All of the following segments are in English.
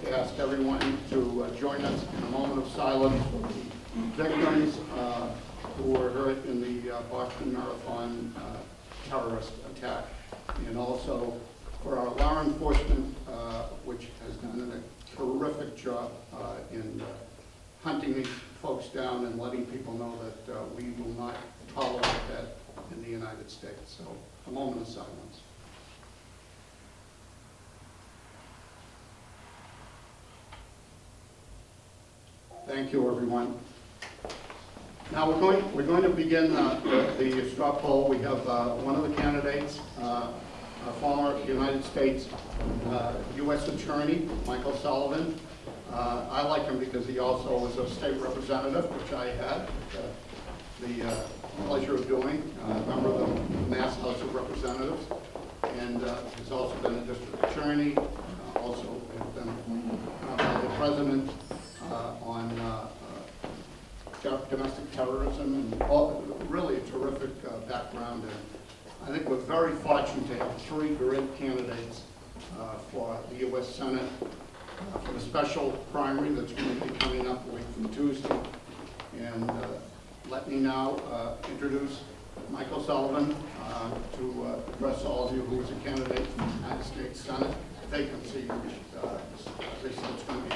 to ask everyone to join us in a moment of silence for the victims who were hurt in the Boston Marathon terrorist attack, and also for our law enforcement, which has done a terrific job in hunting these folks down and letting people know that we will not tolerate that in the United States. So a moment of silence. Thank you, everyone. Now we're going to begin the straw poll. We have one of the candidates, a former United States U.S. Attorney, Michael Sullivan. I like him because he also was a state representative, which I had the pleasure of doing, a member of the Mass House of Representatives, and he's also been a district attorney, also has been appointed by the president on domestic terrorism, and really a terrific background. And I think we're very fortunate to have three great candidates for the U.S. Senate for the special primary that's going to be coming up a week from Tuesday. And let me now introduce Michael Sullivan to address all of you who is a candidate for the United States Senate. Vacancy, as they said, it's going to be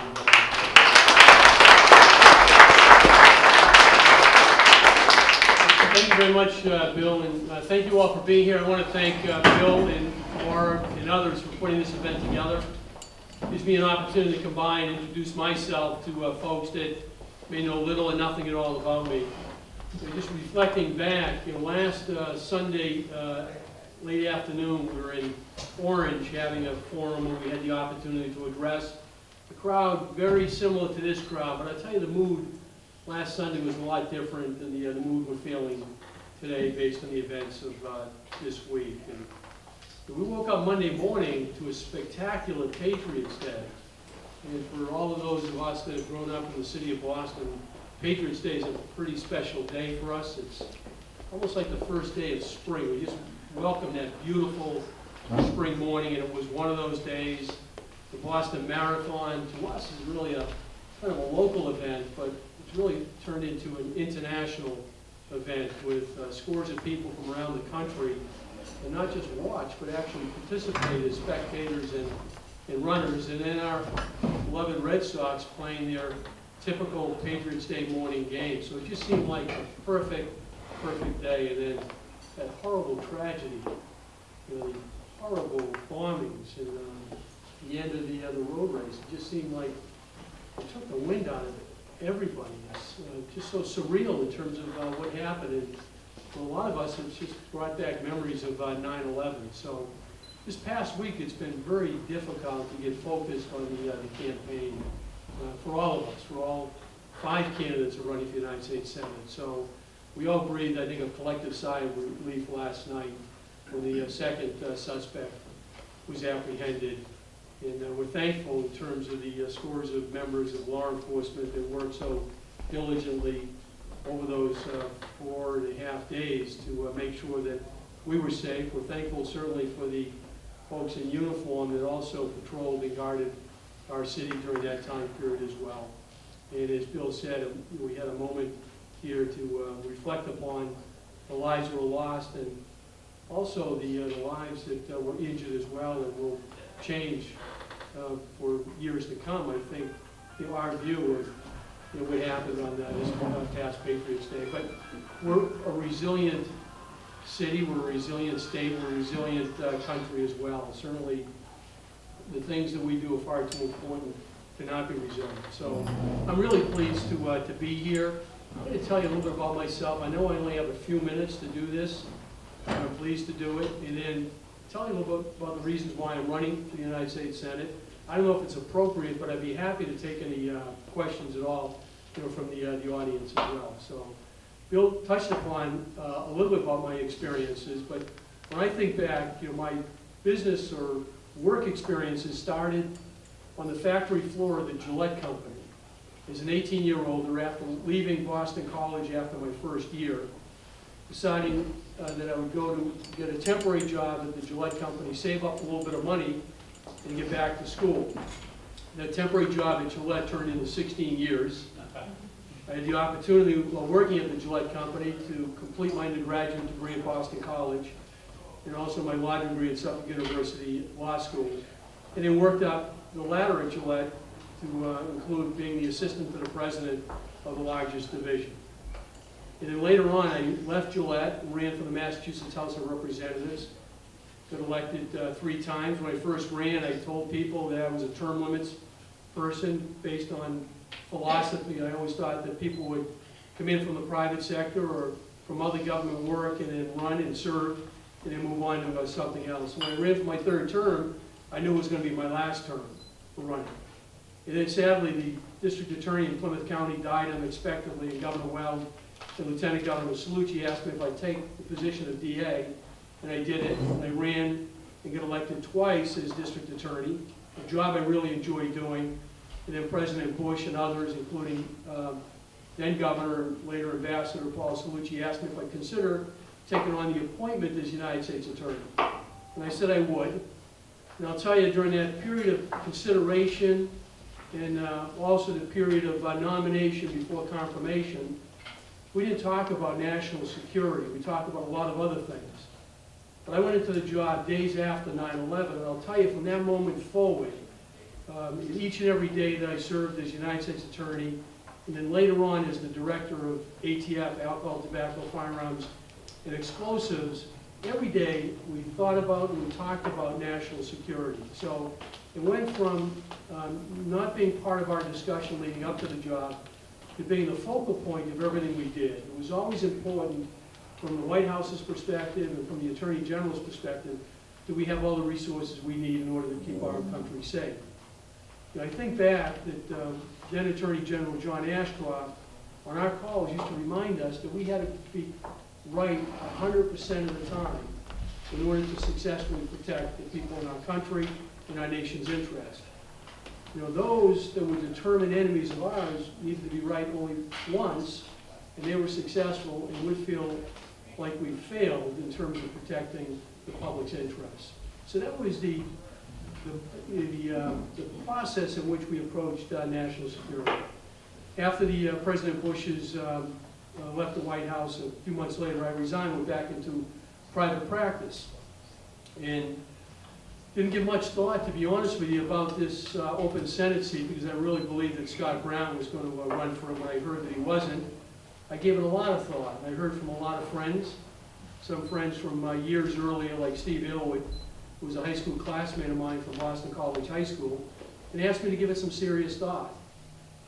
Thank you very much, Bill, and thank you all for being here. I want to thank Bill and Laura and others for putting this event together. It gives me an opportunity to come by and introduce myself to folks that may know little or nothing at all about me. So just reflecting back, last Sunday, late afternoon, we were in Orange having a forum where we had the opportunity to address the crowd, very similar to this crowd, but I tell you, the mood last Sunday was a lot different than the mood we're feeling today based on the events of this week. And we woke up Monday morning to a spectacular Patriots Day. And for all of those of us that have grown up in the city of Boston, Patriots Day is a pretty special day for us. It's almost like the first day of spring. We just welcomed that beautiful spring morning, and it was one of those days. The Boston Marathon, to us, is really a kind of a local event, but it's really turned into an international event with scores of people from around the country, and not just watch, but actually participate as spectators and runners. And then our beloved Red Sox playing their typical Patriots Day morning game. So it just seemed like a perfect day. And then that horrible tragedy, the horrible bombings, and the end of the road race. It just seemed like it took the wind out of everybody. It's just so surreal in terms of what happened. And for a lot of us, it's just brought back memories of 9/11. So this past week, it's been very difficult to get focused on the campaign for all of us, for all 5 candidates who are running for the United States Senate. So we all breathed, I think, a collective sigh of relief last night when the second suspect was apprehended. And we're thankful in terms of the scores of members of law enforcement that worked so diligently over those 4.5 days to make sure that we were safe. We're thankful certainly for the folks in uniform that also patrolled and guarded our city during that time period as well. And as Bill said, we had a moment here to reflect upon the lives that were lost, and also the lives that were injured as well, and will change for years to come. I think our view of what happened on this past Patriots Day. But we're a resilient city, we're a resilient state, we're a resilient country as well. Certainly the things that we do are far too important to not be resilient. So I'm really pleased to be here. I'm going to tell you a little bit about myself. I know I only have a few minutes to do this. I'm pleased to do it. And then tell you a little bit about the reasons why I'm running for the United States Senate. I don't know if it's appropriate, but I'd be happy to take any questions at all, from the audience as well. So Bill touched upon a little bit about my experiences, but when I think back, my business or work experiences started on the factory floor of the Gillette Company. As an 18-year-old, or after leaving Boston College after my first year, deciding that I would go to get a temporary job at the Gillette Company, save up a little bit of money, and get back to school. That temporary job at Gillette turned into 16 years. I had the opportunity, while working at the Gillette Company, to complete my undergraduate degree at Boston College, and also my law degree at Suffolk University Law School. And then worked up the ladder at Gillette to include being the assistant to the president of the largest division. And then later on, I left Gillette and ran for the Massachusetts House of Representatives. Got elected 3 times. When I first ran, I told people that I was a term limits person based on philosophy. I always thought that people would come in from the private sector or from other government work and then run and serve and then move on to something else. When I ran for my 3rd term, I knew it was going to be my last term for running. And then sadly, the district attorney in Plymouth County died unexpectedly, and Governor Weld and Lieutenant Governor Salucci asked me if I'd take the position of DA, and I did it. And I ran and got elected twice as district attorney, a job I really enjoyed doing. And then President Bush and others, including then Governor and later Ambassador Paul Salucci, asked me if I'd consider taking on the appointment as United States Attorney. And I said I would. And I'll tell you, during that period of consideration and also the period of nomination before confirmation, we didn't talk about national security. We talked about a lot of other things. But I went into the job days after 9/11, and I'll tell you, from that moment forward, each and every day that I served as United States Attorney, and then later on as the Director of ATF, Alcohol, Tobacco, Firearms, and Explosives, every day we thought about and we talked about national security. So it went from not being part of our discussion leading up to the job to being the focal point of everything we did. It was always important from the White House's perspective and from the Attorney General's perspective that we have all the resources we need in order to keep our country safe. And I think back that then Attorney General John Ashcroft on our calls used to remind us that we had to be right 100% of the time in order to successfully protect the people in our country and our nation's interest. You know, those that were determined enemies of ours needed to be right only once, and they were successful, and we feel like we failed in terms of protecting the public's interests. So that was the process in which we approached national security. After the President Bush's left the White House, a few months later I resigned, went back into private practice, and didn't give much thought, to be honest with you, about this open Senate seat, because I really believed that Scott Brown was going to run for it. When I heard that he wasn't, I gave it a lot of thought. I heard from a lot of friends, some friends from years earlier, like Steve Yull, who was a high school classmate of mine from Boston College High School, and asked me to give it some serious thought.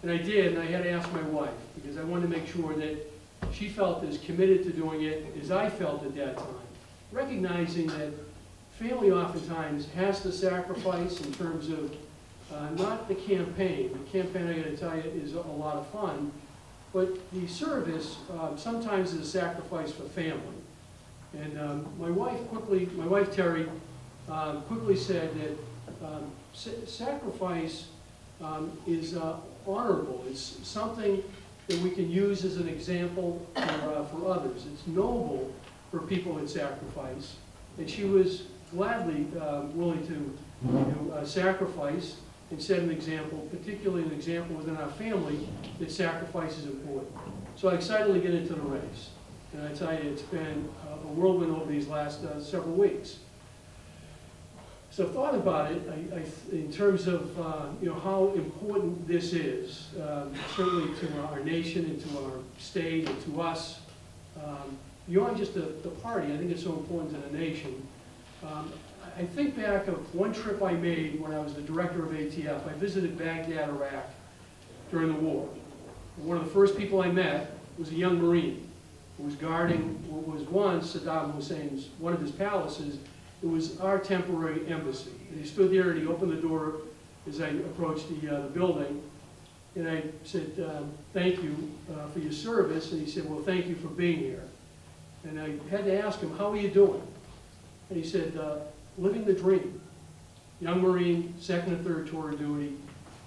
And I did, and I had to ask my wife, because I wanted to make sure that she felt as committed to doing it as I felt at that time, recognizing that family oftentimes has to sacrifice in terms of not the campaign. The campaign, I got to tell you, is a lot of fun, but the service sometimes is a sacrifice for family. And my wife Terry, quickly said that sacrifice is honorable. It's something that we can use as an example for others. It's noble for people that sacrifice, and she was gladly willing to sacrifice and set an example, particularly an example within our family, that sacrifice is important. So I excitedly get into the race, and I tell you, it's been a whirlwind over these last several weeks. So I've thought about it in terms of how important this is, certainly to our nation and to our state and to us. Beyond just the party, I think it's so important to the nation. I think back of one trip I made when I was the director of ATF. I visited Baghdad, Iraq during the war. One of the first people I met was a young Marine who was guarding what was once Saddam Hussein's, one of his palaces. It was our temporary embassy. And he stood there and he opened the door as I approached the building. And I said, thank you for your service. And he said, well, thank you for being here. And I had to ask him, how are you doing? And he said, living the dream. Young Marine, second and third tour of duty,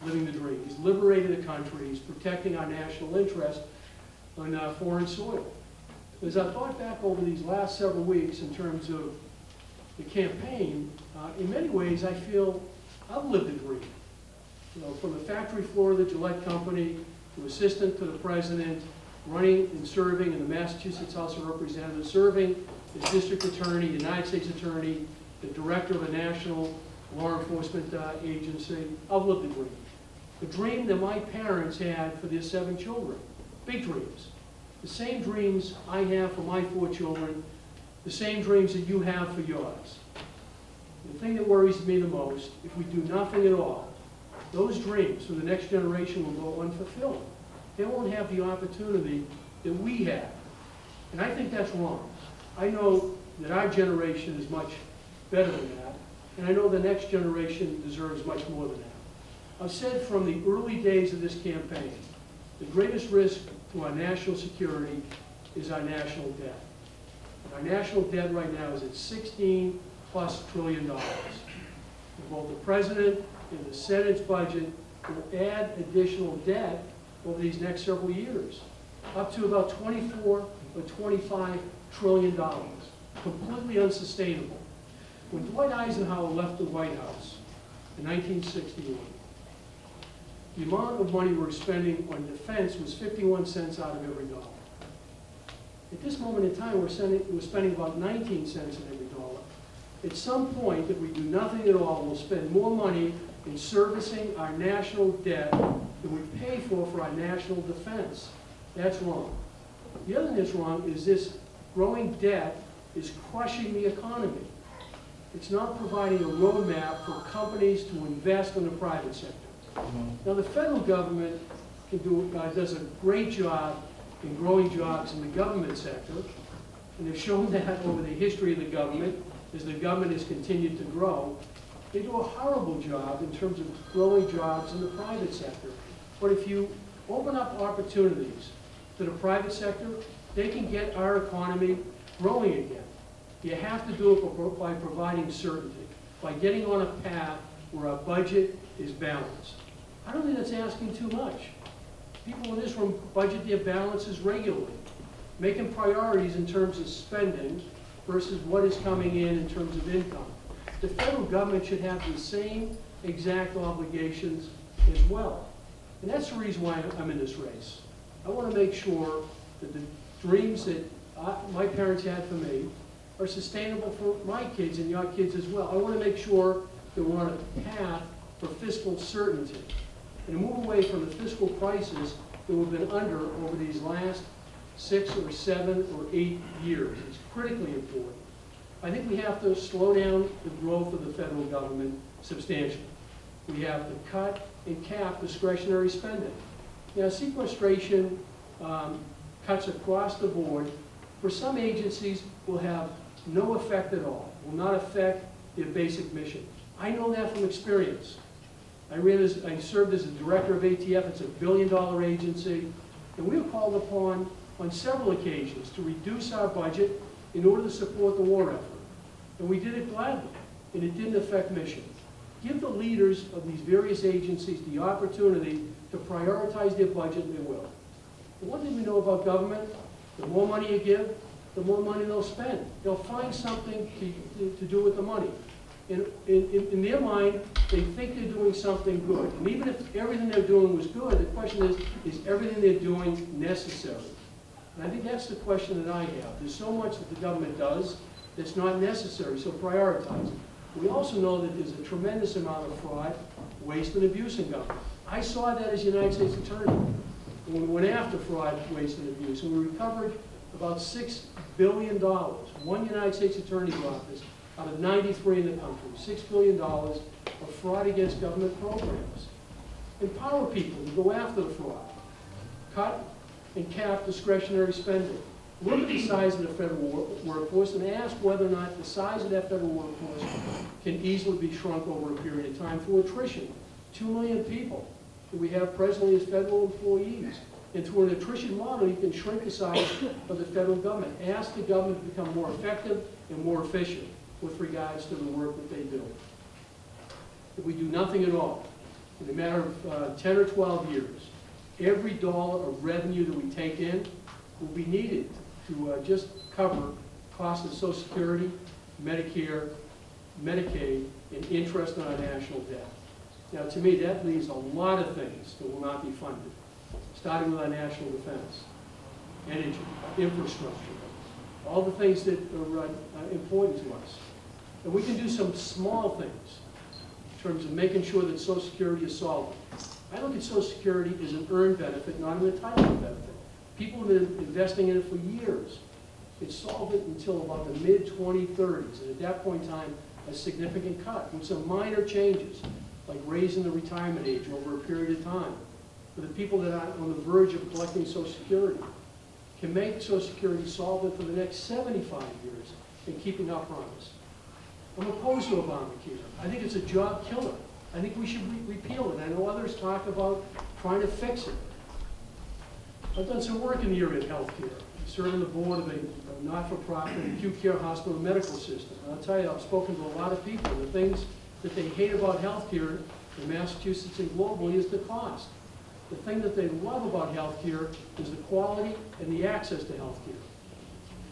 living the dream. He's liberated a country. He's protecting our national interest on foreign soil. As I thought back over these last several weeks in terms of the campaign, in many ways I feel I've lived a dream. You know, from the factory floor of the Gillette Company to assistant to the president, running and serving in the Massachusetts House of Representatives, serving as district attorney, United States attorney, the director of a national law enforcement agency. I've lived the dream. The dream that my parents had for their 7 children. Big dreams. The same dreams I have for my 4 children, the same dreams that you have for yours. The thing that worries me the most, if we do nothing at all, those dreams for the next generation will go unfulfilled. They won't have the opportunity that we have. And I think that's wrong. I know that our generation is much better than that, and I know the next generation deserves much more than that. I've said from the early days of this campaign, the greatest risk to our national security is our national debt. And our national debt right now is at $16+ trillion. And both the President and the Senate's budget will add additional debt over these next several years, up to about $24 or $25 trillion, completely unsustainable. When Dwight Eisenhower left the White House in 1961, the amount of money we're spending on defense was 51 cents out of every dollar. At this moment in time, we're spending about 19 cents on every dollar. At some point, if we do nothing at all, we'll spend more money in servicing our national debt than we pay for our national defense. That's wrong. The other thing that's wrong is this growing debt is crushing the economy. It's not providing a roadmap for companies to invest in the private sector. Now, the federal government does a great job in growing jobs in the government sector, and they've shown that over the history of the government, as the government has continued to grow. They do a horrible job in terms of growing jobs in the private sector. But if you open up opportunities to the private sector, they can get our economy growing again. You have to do it by providing certainty, by getting on a path where our budget is balanced. I don't think that's asking too much. People in this room budget their balances regularly, making priorities in terms of spending versus what is coming in terms of income. The federal government should have the same exact obligations as well. And that's the reason why I'm in this race. I want to make sure that the dreams that my parents had for me are sustainable for my kids and your kids as well. I want to make sure that we're on a path for fiscal certainty and move away from the fiscal crisis that we've been under over these last 6 or 7 or 8 years. It's critically important. I think we have to slow down the growth of the federal government substantially. We have to cut and cap discretionary spending. Now, sequestration cuts across the board for some agencies will have no effect at all, will not affect their basic mission. I know that from experience. I served as a director of ATF. It's $1 billion agency, and we were called upon on several occasions to reduce our budget in order to support the war effort. And we did it gladly, and it didn't affect mission. Give the leaders of these various agencies the opportunity to prioritize their budget, and they will. And one thing we know about government, the more money you give, the more money they'll spend. They'll find something to do with the money. In their mind, they think they're doing something good. And even if everything they're doing was good, the question is everything they're doing necessary? And I think that's the question that I have. There's so much that the government does that's not necessary, so prioritize it. We also know that there's a tremendous amount of fraud, waste, and abuse in government. I saw that as United States Attorney when we went after fraud, waste, and abuse, and we recovered about $6 billion, one United States Attorney's office out of 93 in the country, $6 billion of fraud against government programs. Empower people to go after the fraud. Cut and cap discretionary spending. Look at the size of the federal workforce and ask whether or not the size of that federal workforce can easily be shrunk over a period of time through attrition. 2 million people that we have presently as federal employees. And through an attrition model, you can shrink the size of the federal government. Ask the government to become more effective and more efficient with regards to the work that they do. If we do nothing at all, in a matter of 10 or 12 years, every dollar of revenue that we take in will be needed to just cover costs of Social Security, Medicare, Medicaid, and interest on our national debt. Now, to me, that leaves a lot of things that will not be funded, starting with our national defense, energy, infrastructure, all the things that are important to us. And we can do some small things in terms of making sure that Social Security is solvent. I look at Social Security as an earned benefit, not an entitlement benefit. People have been investing in it for years. It's solvent until about the mid-2030s, and at that point in time, a significant cut with some minor changes, like raising the retirement age over a period of time. For the people that are on the verge of collecting Social Security, can make Social Security solvent for the next 75 years in keeping our promise. I'm opposed to Obamacare. I think it's a job killer. I think we should repeal it. I know others talk about trying to fix it. I've done some work in the area of healthcare. I serve on the board of a not-for-profit acute care hospital and medical system. And I'll tell you, I've spoken to a lot of people. The things that they hate about healthcare in Massachusetts and globally is the cost. The thing that they love about healthcare is the quality and the access to healthcare.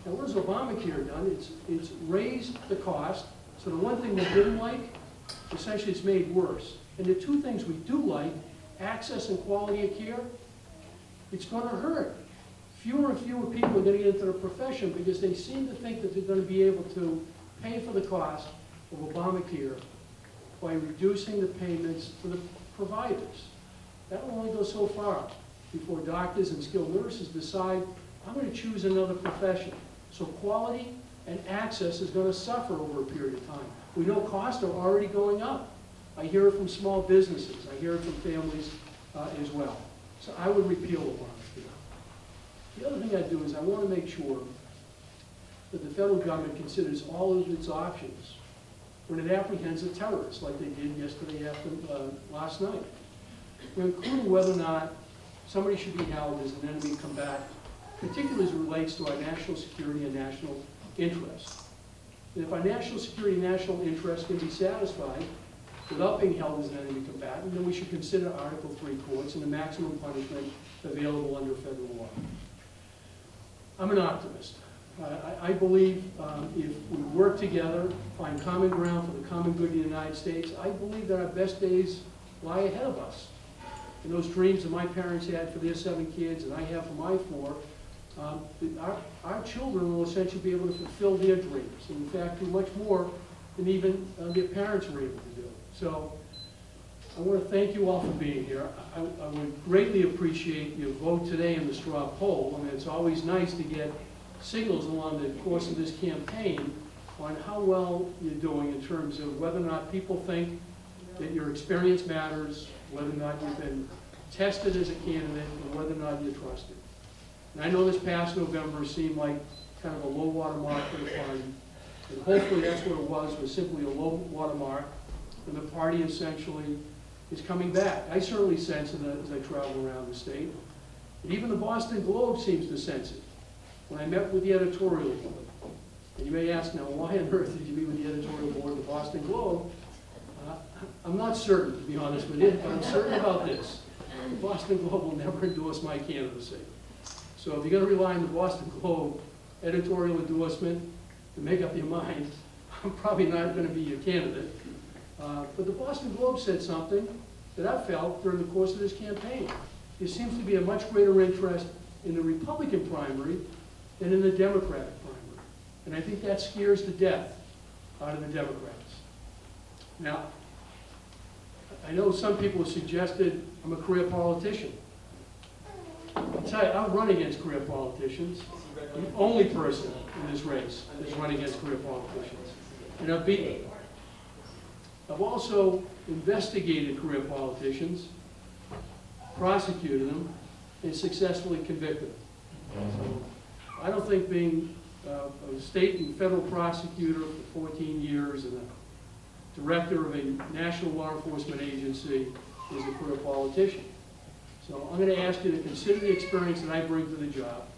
Now, what has Obamacare done? It's raised the cost. So the one thing we didn't like, essentially it's made worse. And the two things we do like, access and quality of care, it's going to hurt. Fewer and fewer people are going to get into the profession because they seem to think that they're going to be able to pay for the cost of Obamacare by reducing the payments to the providers. That will only go so far before doctors and skilled nurses decide, I'm going to choose another profession. So quality and access is going to suffer over a period of time. We know costs are already going up. I hear it from small businesses. I hear it from families as well. So I would repeal Obamacare. The other thing I do is I want to make sure that the federal government considers all of its options when it apprehends a terrorist, like they did yesterday after last night, including whether or not somebody should be held as an enemy combatant, particularly as it relates to our national security and national interest. And if our national security and national interest can be satisfied without being held as an enemy combatant, then we should consider Article 3 courts and the maximum punishment available under federal law. I'm an optimist. I believe if we work together, find common ground for the common good of the United States, I believe that our best days lie ahead of us. And those dreams that my parents had for their 7 kids and I have for my 4, our children will essentially be able to fulfill their dreams. And in fact, do much more than even their parents were able to do. So I want to thank you all for being here. I would greatly appreciate your vote today in the straw poll. I mean, it's always nice to get signals along the course of this campaign on how well you're doing in terms of whether or not people think that your experience matters, whether or not you've been tested as a candidate, and whether or not you're trusted. And I know this past November seemed like kind of a low water mark for the party. And hopefully that's what it was simply a low water mark. And the party essentially is coming back. I certainly sense it as I travel around the state. And even the Boston Globe seems to sense it. When I met with the editorial board, and you may ask now, why on earth did you meet with the editorial board of the Boston Globe? I'm not certain, to be honest with you, but I'm certain about this. The Boston Globe will never endorse my candidacy. So if you're going to rely on the Boston Globe editorial endorsement to make up your mind, I'm probably not going to be your candidate. But the Boston Globe said something that I felt during the course of this campaign. There seems to be a much greater interest in the Republican primary than in the Democratic primary. And I think that scares the death out of the Democrats. Now, I know some people have suggested I'm a career politician. I'll tell you, I've run against career politicians. I'm the only person in this race that's run against career politicians. And I've beaten them. I've also investigated career politicians, prosecuted them, and successfully convicted them. So I don't think being a state and federal prosecutor for 14 years and a director of a national law enforcement agency is a career politician. So I'm going to ask you to consider the experience that I bring to the job,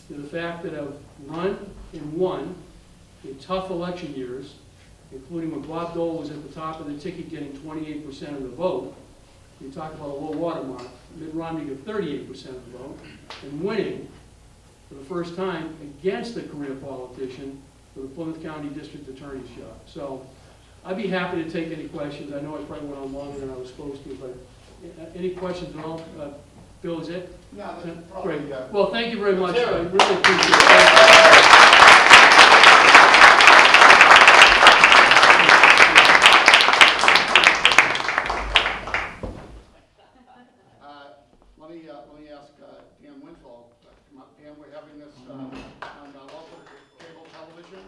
to the fact that I've run and won in tough election years, including when Bob Dole was at the top of the ticket getting 28% of the vote. You talk about a low water mark. Mitt Romney got 38% of the vote, and winning for the first time against a career politician for the Plymouth County District Attorney's job. So I'd be happy to take any questions. I know I probably went on longer than I was supposed to, but any questions at all? Bill, is it? No, that's probably, Great. Well, thank you very much. Let's hear I it. really appreciate it. Let me ask Dan Winslow to come up. Dan, we're having this on local cable television.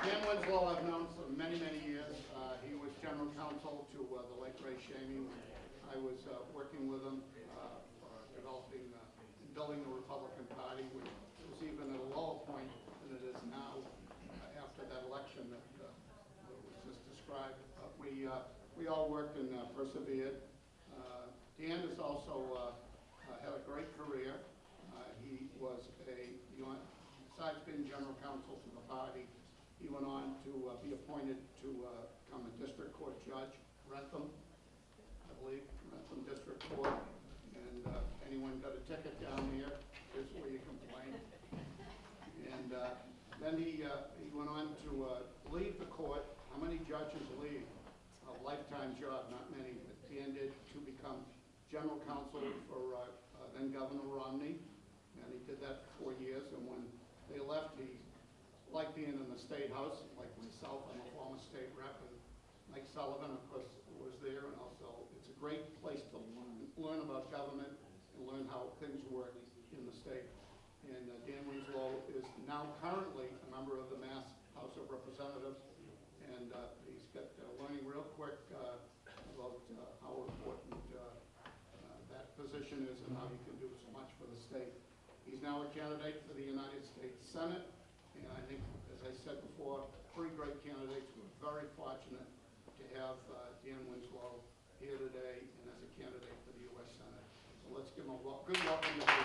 Dan Winslow I've known for many, many years. He was general counsel to the late Ray Shamey. I was working with him for developing and building the Republican Party, which was even at a lower point than it is now after that election that was just described. We all worked and persevered. Dan has also had a great career. He was besides being general counsel to the party, he went on to be appointed to become a district court judge, Rentham, I believe, Rentham District Court. And anyone got a ticket down there, here's where you complain. And then he went on to leave the court. How many judges leave? A lifetime job, not many, but Dan did, to become general counsel for then Governor Romney. And he did that for 4 years. And when they left, he liked being in the State House, like myself. I'm a former state rep, and Mike Sullivan, of course, was there. And also, it's a great place to learn about government and learn how things work in the state. And Dan Winslow is now currently a member of the Mass House of Representatives. And he's got learning real quick about how important that position is and how he can do so much for the state. He's now a candidate for the United States Senate. And I think, as I said before, 3 great candidates. We're very fortunate to have Dan Winslow here today and as a candidate for the U.S. Senate. So let's give him a good welcome to the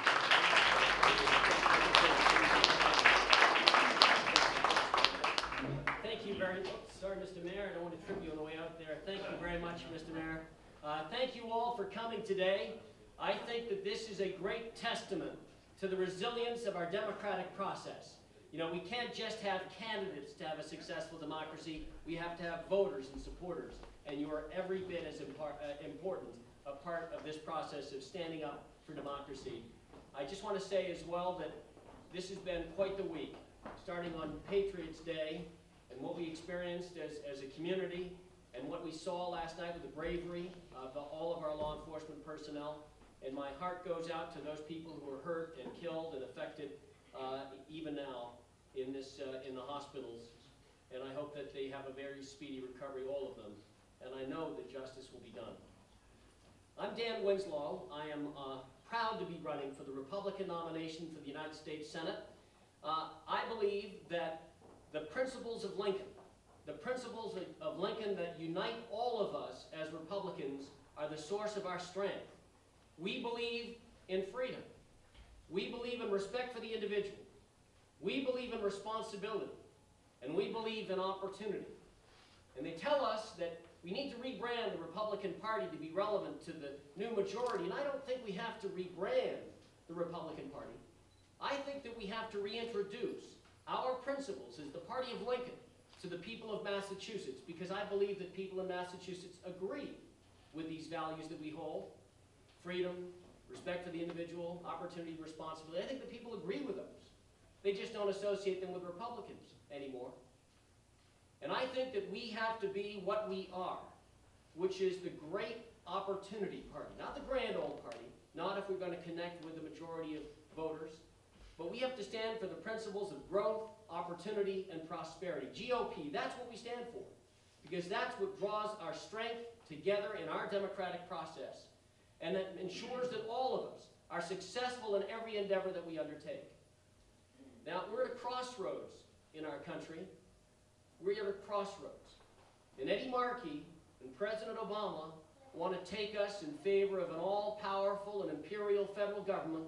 Thank you very much. Sorry, Mr. Mayor, I don't want to trip you on the way out there. Thank you very much, Mr. Mayor. Thank you all for coming today. I think that this is a great testament to the resilience of our democratic process. You know, we can't just have candidates to have a successful democracy. We have to have voters and supporters. And you are every bit as important a part of this process of standing up for democracy. I just want to say as well that this has been quite the week, starting on Patriots Day and what we experienced as a community and what we saw last night with the bravery of all of our law enforcement personnel. And my heart goes out to those people who were hurt and killed and affected even now in the hospitals. And I hope that they have a very speedy recovery, all of them. And I know that justice will be done. I'm Dan Winslow. I am proud to be running for the Republican nomination for the United States Senate. I believe that the principles of Lincoln, that unite all of us as Republicans, are the source of our strength. We believe in freedom. We believe in respect for the individual. We believe in responsibility. And we believe in opportunity. And they tell us that we need to rebrand the Republican Party to be relevant to the new majority. And I don't think we have to rebrand the Republican Party. I think that we have to reintroduce our principles as the Party of Lincoln to the people of Massachusetts, because I believe that people in Massachusetts agree with these values that we hold: freedom, respect for the individual, opportunity, responsibility. I think that people agree with those. They just don't associate them with Republicans anymore. And I think that we have to be what we are, which is the great opportunity party, not the grand old party, not if we're going to connect with the majority of voters, but we have to stand for the principles of growth, opportunity, and prosperity. GOP, that's what we stand for, because that's what draws our strength together in our democratic process, and that ensures that all of us are successful in every endeavor that we undertake. Now, we're at a crossroads in our country. We're at a crossroads. And Eddie Markey and President Obama want to take us in favor of an all-powerful and imperial federal government,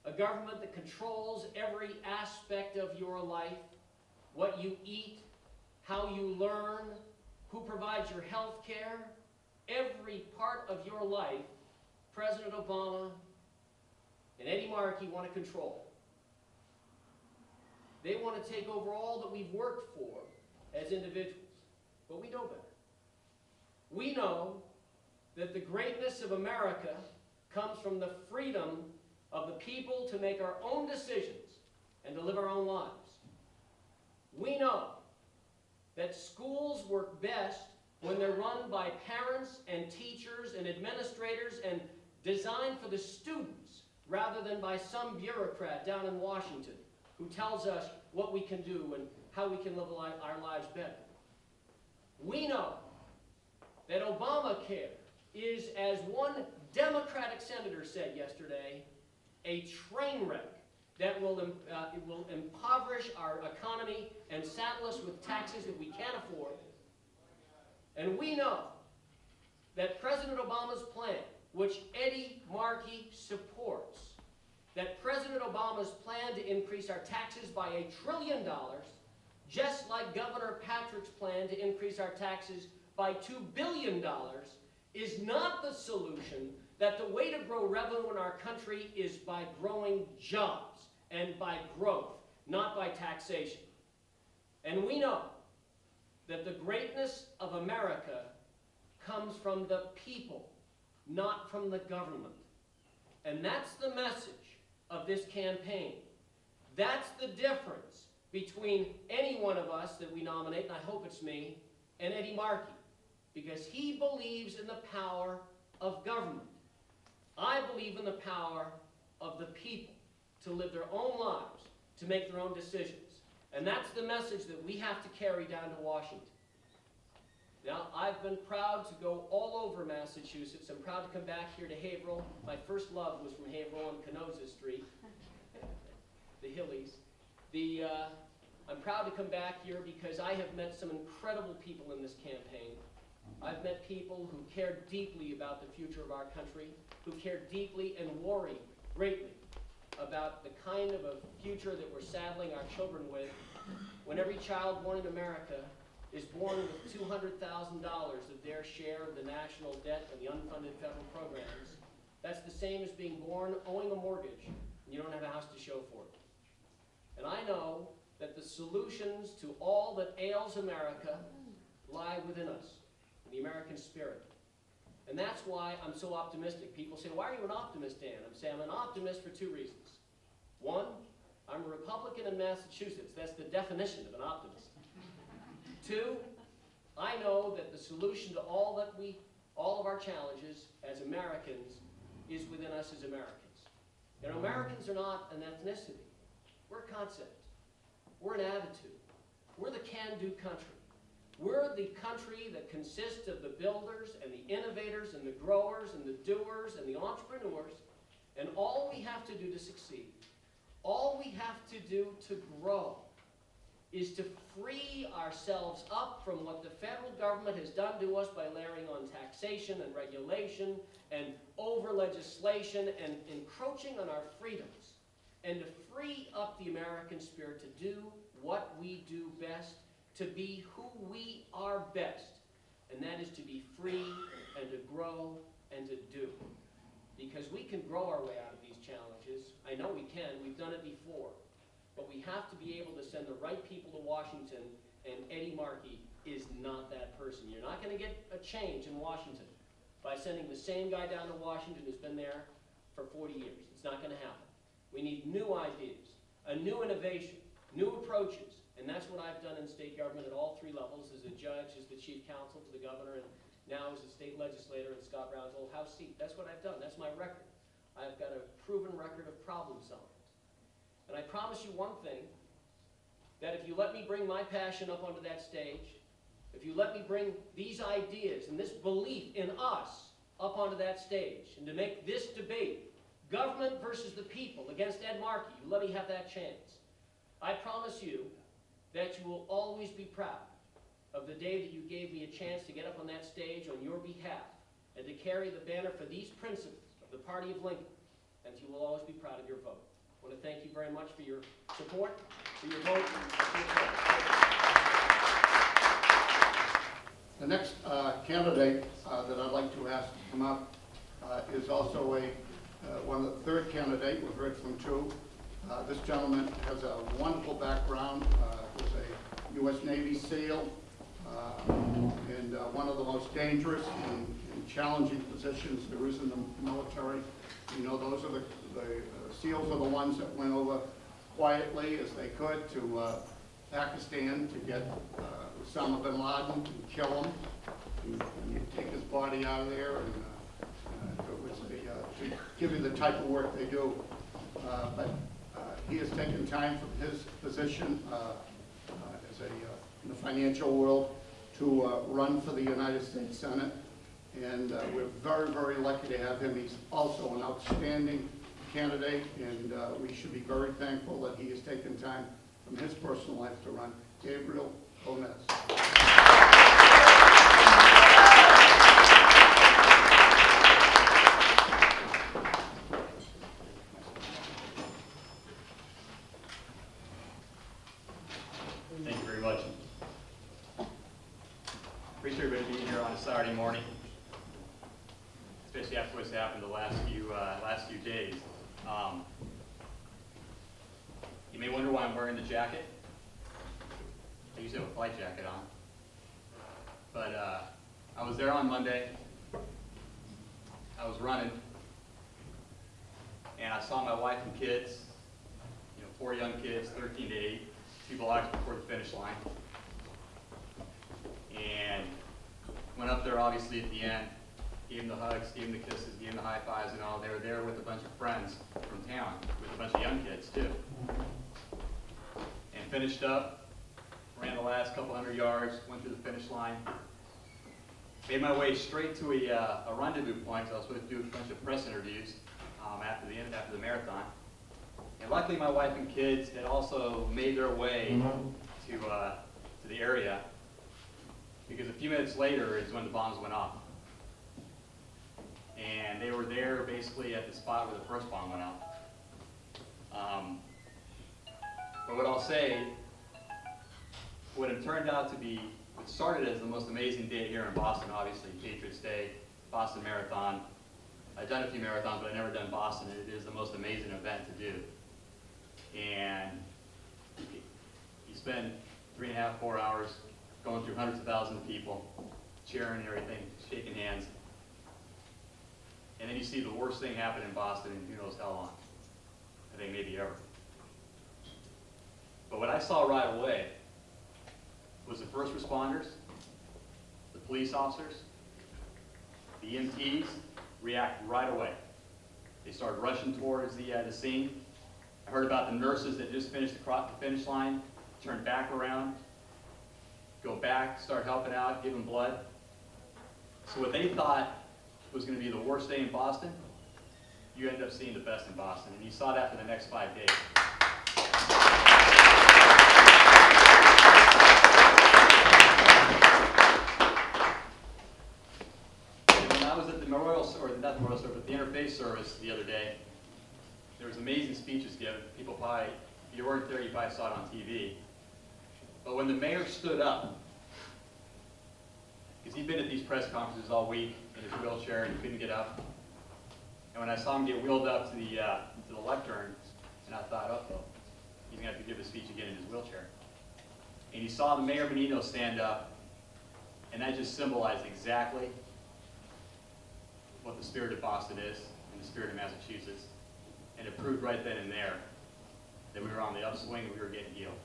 a government that controls every aspect of your life, what you eat, how you learn, who provides your health care, every part of your life. President Obama and Eddie Markey want to control. They want to take over all that we've worked for as individuals. But we know better. We know that the greatness of America comes from the freedom of the people to make our own decisions and to live our own lives. We know that schools work best when they're run by parents and teachers and administrators and designed for the students rather than by some bureaucrat down in Washington who tells us what we can do and how we can live our lives better. We know that Obamacare is, as one Democratic senator said yesterday, a train wreck that will impoverish our economy and saddle us with taxes that we can't afford. And we know that President Obama's plan, which Eddie Markey supports, that President Obama's plan to increase our taxes by $1 trillion, just like Governor Patrick's plan to increase our taxes by $2 billion, is not the solution, that the way to grow revenue in our country is by growing jobs and by growth, not by taxation. And we know that the greatness of America comes from the people, not from the government. And that's the message of this campaign. That's the difference between any one of us that we nominate, and I hope it's me, and Eddie Markey, because he believes in the power of government. I believe in the power of the people to live their own lives, to make their own decisions. And that's the message that we have to carry down to Washington. Now, I've been proud to go all over Massachusetts. I'm proud to come back here to Haverhill. My first love was from Haverhill on Canosa Street, the Hillies. I'm proud to come back here because I have met some incredible people in this campaign. I've met people who care deeply about the future of our country, who care deeply and worry greatly about the kind of a future that we're saddling our children with when every child born in America is born with $200,000 of their share of the national debt and the unfunded federal programs. That's the same as being born owing a mortgage and you don't have a house to show for it. And I know that the solutions to all that ails America lie within us, in the American spirit. And that's why I'm so optimistic. People say, why are you an optimist, Dan? I'm saying I'm an optimist for two reasons. One, I'm a Republican in Massachusetts. That's the definition of an optimist. Two, I know that the solution to all of our challenges as Americans is within us as Americans. You know, Americans are not an ethnicity. We're a concept. We're an attitude. We're the can-do country. We're the country that consists of the builders and the innovators and the growers and the doers and the entrepreneurs. And all we have to do to succeed, all we have to do to grow, is to free ourselves up from what the federal government has done to us by layering on taxation and regulation and over-legislation and encroaching on our freedoms, and to free up the American spirit to do what we do best, to be who we are best, and that is to be free and to grow and to do. Because we can grow our way out of these challenges. I know we can. We've done it before. But we have to be able to send the right people to Washington, and Eddie Markey is not that person. You're not going to get a change in Washington by sending the same guy down to Washington who's been there for 40 years. It's not going to happen. We need new ideas, a new innovation, new approaches, and that's what I've done in state government at all three levels, as a judge, as the chief counsel to the governor, and now as a state legislator in Scott Brown's old House seat. That's what I've done. That's my record. I've got a proven record of problem solving. And I promise you one thing, that if you let me bring my passion up onto that stage, if you let me bring these ideas and this belief in us up onto that stage, and to make this debate, government versus the people against Ed Markey, you let me have that chance, I promise you that you will always be proud of the day that you gave me a chance to get up on that stage on your behalf and to carry the banner for these principles of the Party of Lincoln, and you will always be proud of your vote. I want to thank you very much for your support, for your vote. The next candidate that I'd like to ask to come up is also one of the third candidate. We've heard from two. This gentleman has a wonderful background. Was a U.S. Navy SEAL, and one of the most dangerous and challenging positions there is in the military. You know, those are the SEALs are the ones that went over quietly as they could to Pakistan to get Osama bin Laden and kill him and take his body out of there, and it was to give you the type of work they do. But he has taken time from his position as in the financial world to run for the United States Senate, and we're very, very lucky to have him. He's also an outstanding candidate, and we should be very thankful that he has taken time from his personal life to run. Gabriel Gomez. Thank you very much. Appreciate everybody being here on a Saturday morning, especially after what's happened the last few days. You may wonder why I'm wearing the jacket. I usually have a flight jacket on, but I was there on Monday. I was running, and I saw my wife and kids. 4 young kids, 13 to 8. 2 blocks before the finish line, and went up there obviously at the end, gave them the hugs, gave them the kisses, gave them the high fives and all. They were there with a bunch of friends from town, with a bunch of young kids too, and finished up, ran the last couple hundred yards, went through the finish line, made my way straight to a rendezvous point. So I was supposed to do a bunch of press interviews after the marathon. And luckily, my wife and kids had also made their way to the area, because a few minutes later is when the bombs went off. And they were there basically at the spot where the first bomb went off. But what I'll say, what it turned out to be, what started as the most amazing day here in Boston, obviously, Patriots Day, Boston Marathon. I've done a few marathons, but I've never done Boston, and it is the most amazing event to do. And you spend 3.5, 4 hours going through hundreds of thousands of people, cheering and everything, shaking hands. And then you see the worst thing happen in Boston in who knows how long. I think maybe ever. But what I saw right away was the first responders, the police officers, the EMTs react right away. They started rushing towards the scene. I heard about the nurses that just finished across the finish line, turn back around, go back, start helping out, giving blood. So what they thought was going to be the worst day in Boston, you end up seeing the best in Boston. And you saw that for the next 5 days. And when I was at the the interfaith service the other day, there was amazing speeches given. People probably, if you weren't there, you probably saw it on TV. But when the mayor stood up, because he'd been at these press conferences all week in his wheelchair and he couldn't get up. And when I saw him get wheeled up to the lectern, and I thought, oh, he's going to have to give a speech again in his wheelchair. And he saw the Mayor Menino stand up, and that just symbolized exactly what the spirit of Boston is and the spirit of Massachusetts. And it proved right then and there that we were on the upswing and we were getting healed.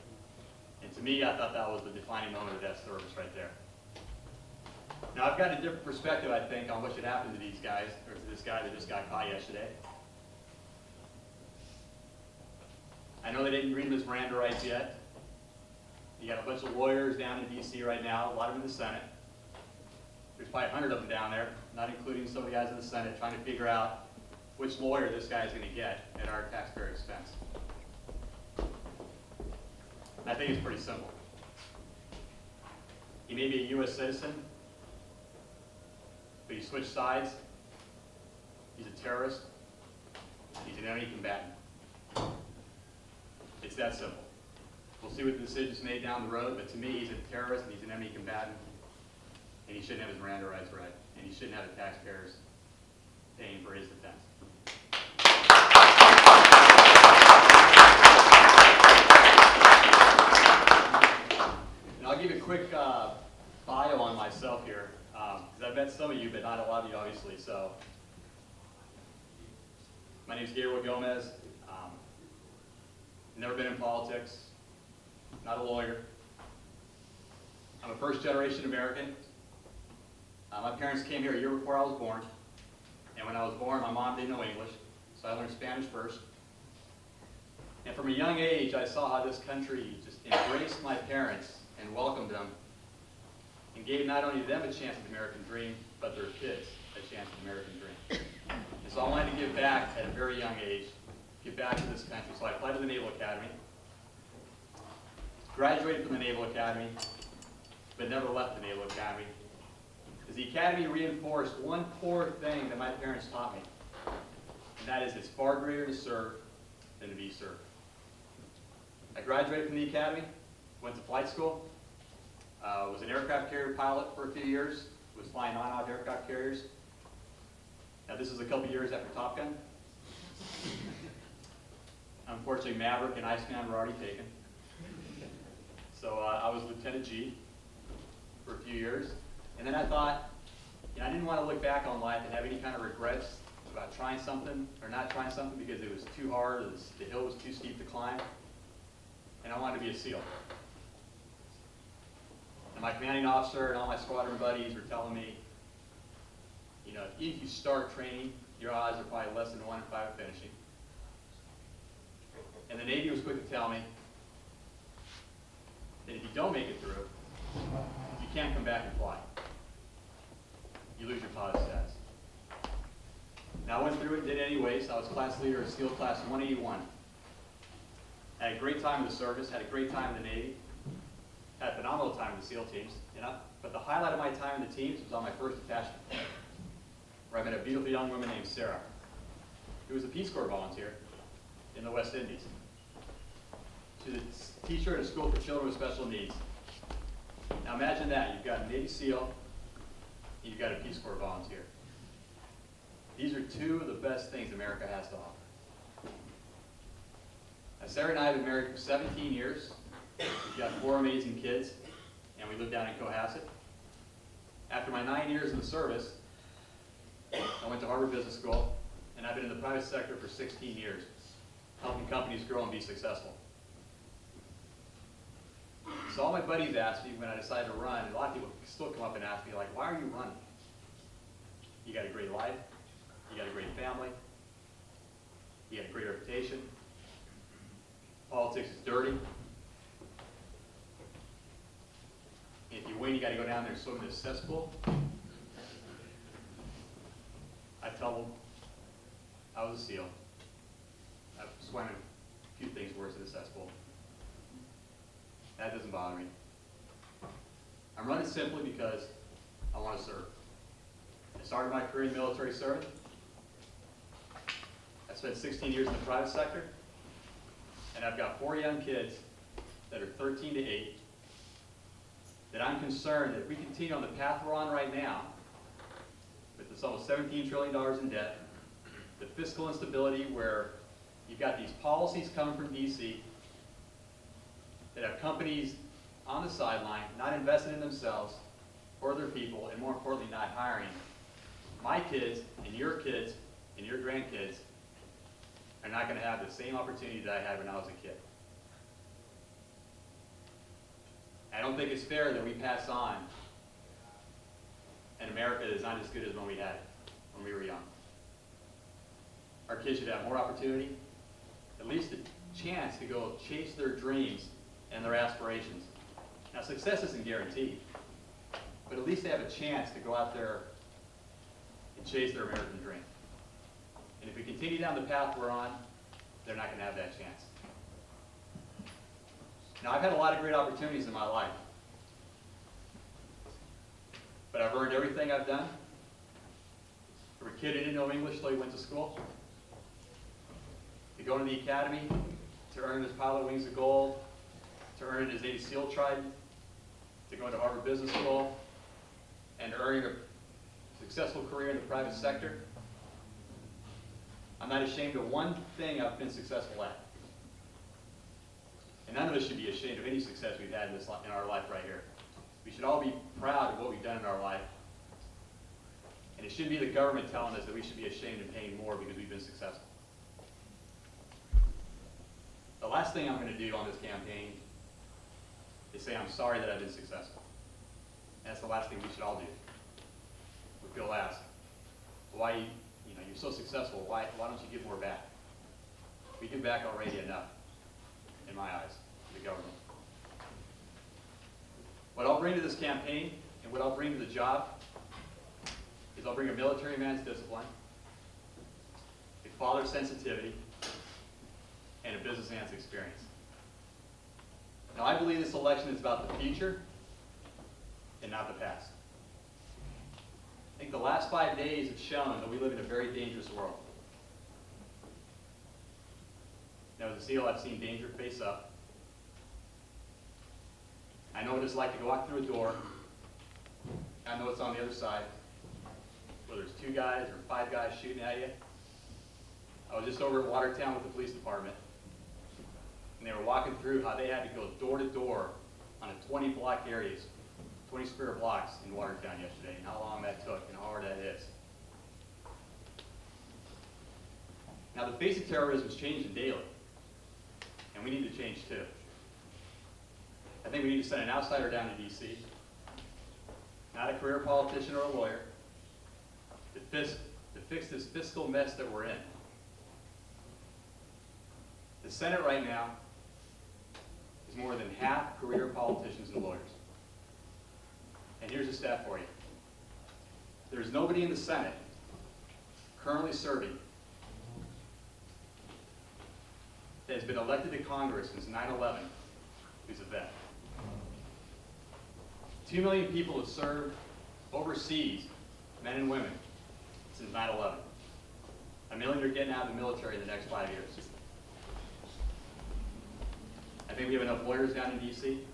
And to me, I thought that was the defining moment of that service right there. Now, I've got a different perspective, I think, on what should happen to these guys, or to this guy that just got caught yesterday. I know they didn't read him his Miranda rights yet. You got a bunch of lawyers down in D.C. right now, a lot of them in the Senate. There's probably 100 of them down there, not including some of the guys in the Senate, trying to figure out which lawyer this guy is going to get at our taxpayer expense. I think it's pretty simple. He may be a U.S. citizen, but he switched sides. He's a terrorist. He's an enemy combatant. It's that simple. We'll see what the decision's made down the road, but to me, he's a terrorist and he's an enemy combatant, and he shouldn't have his Miranda rights read, and he shouldn't have the taxpayers paying for his defense. quick bio on myself here, because I've met some of you, but not a lot of you, obviously. So, my name is Gabriel Gomez. Never been in politics. Not a lawyer. I'm a first-generation American. My parents came here a year before I was born, and when I was born, my mom didn't know English, so I learned Spanish first. And from a young age, I saw how this country just embraced my parents and welcomed them and gave not only them a chance at the American dream, but their kids a chance at the American dream. And so I wanted to give back at a very young age, give back to this country. So I applied to the Naval Academy, graduated from the Naval Academy, but never left the Naval Academy, because the Academy reinforced one core thing that my parents taught me, and that is it's far greater to serve than to be served. I graduated from the Academy, went to flight school, was an aircraft carrier pilot for a few years, was flying non-op aircraft carriers. Now this is a couple years after Top Gun. Unfortunately, Maverick and Iceman were already taken. So I was Lieutenant G for a few years. And then I thought, I didn't want to look back on life and have any kind of regrets about trying something or not trying something because it was too hard, or the hill was too steep to climb. And I wanted to be a SEAL. And my commanding officer and all my squadron buddies were telling me, if you start training, your odds are probably less than 1 in 5 of finishing. And the Navy was quick to tell me that if you don't make it through, you can't come back and fly. You lose your pilot status. Now I went through it and did it anyways. I was class leader of SEAL Class 181. Had a great time in the service, had a great time in the Navy, had a phenomenal time in the SEAL teams. But the highlight of my time in the teams was on my first detachment, where I met a beautiful young woman named Sarah, who was a Peace Corps volunteer in the West Indies. She was a teacher at a school for children with special needs. Now imagine that. You've got a Navy SEAL, and you've got a Peace Corps volunteer. These are two of the best things America has to offer. Now, Sarah and I have been married for 17 years. We've got 4 amazing kids, and we live down in Cohasset. After my 9 years in the service, I went to Harvard Business School, and I've been in the private sector for 16 years, helping companies grow and be successful. So all my buddies asked me when I decided to run, and a lot of people still come up and ask me, like, why are you running? You got a great life, you got a great family, you got a great reputation, politics is dirty. If you win, you got to go down there and swim in this cesspool. I tell them I was a SEAL. I've swam in a few things worse than a cesspool. That doesn't bother me. I'm running simply because I want to serve. I started my career in military service. I spent 16 years in the private sector, and I've got 4 young kids that are 13 to 8 that I'm concerned that if we continue on the path we're on right now, with this almost $17 trillion in debt, the fiscal instability where you've got these policies coming from DC that have companies on the sideline, not investing in themselves or their people, and more importantly, not hiring. My kids and your grandkids are not going to have the same opportunity that I had when I was a kid. I don't think it's fair that we pass on an America that is not as good as when we had it, when we were young. Our kids should have more opportunity, at least a chance to go chase their dreams and their aspirations. Now, success isn't guaranteed, but at least they have a chance to go out there and chase their American dream. And if we continue down the path we're on, they're not going to have that chance. Now, I've had a lot of great opportunities in my life, but I've earned everything I've done. For a kid who didn't know English till he went to school, to go to the academy, to earn his pilot wings of gold, to earn his Navy SEAL trident, to go into Harvard Business School, and earning a successful career in the private sector. I'm not ashamed of one thing I've been successful at. And none of us should be ashamed of any success we've had in our life right here. We should all be proud of what we've done in our life. And it shouldn't be the government telling us that we should be ashamed of paying more because we've been successful. The last thing I'm going to do on this campaign is say I'm sorry that I've been successful. That's the last thing we should all do. If people ask, why, you're so successful, why don't you give more back? We give back already enough, in my eyes, to the government. What I'll bring to this campaign and what I'll bring to the job is I'll bring a military man's discipline, a father's sensitivity, and a business man's experience. Now, I believe this election is about the future and not the past. I think the last 5 days have shown that we live in a very dangerous world. Now, as a SEAL, I've seen danger face up. I know what it's like to walk through a door. I know what's on the other side, whether it's 2 guys or 5 guys shooting at you. I was just over at Watertown with the police department, and they were walking through how they had to go door to door on a 20-block areas, 20 square blocks in Watertown yesterday, and how long that took and how hard that is. Now, the face of terrorism is changing daily, and we need to change too. I think we need to send an outsider down to D.C., not a career politician or a lawyer, to fix this fiscal mess that we're in. The Senate right now is more than half career politicians and lawyers. And here's a stat for you. There's nobody in the Senate currently serving that has been elected to Congress since 9/11 who's a vet. 2 million people have served overseas, men and women, since 9/11. 1 million are getting out of the military in the next 5 years. I think we have enough lawyers down in D.C.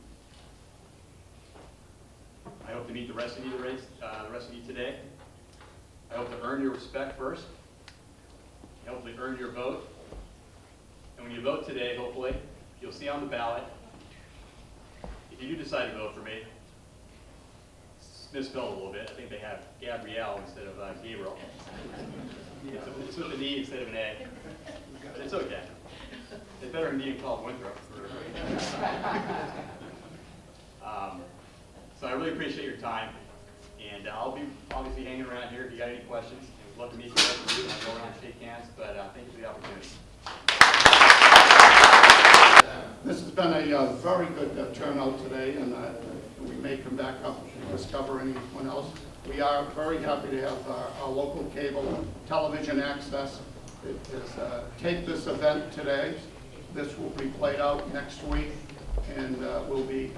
I hope to meet the rest of you today. I hope to earn your respect first. I hopefully earn your vote. And when you vote today, hopefully, you'll see on the ballot, if you do decide to vote for me, it's misspelled a little bit. I think they have Gabrielle instead of Gabriel. It's with an E instead of an A. But it's okay. It's better than being called Winthrop. So I really appreciate your time, and I'll be obviously hanging around here if you got any questions. I'd love to meet you, and I'll go around and shake hands, but thank you for the opportunity. This has been a very good turnout today, and we may come back up and discover anyone else. We are very happy to have our local cable television access. Take this event today. This will be played out next week, and will be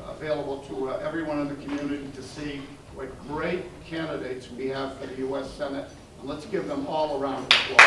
available to everyone in the community to see what great candidates we have for the U.S. Senate. And let's give them all a round of applause.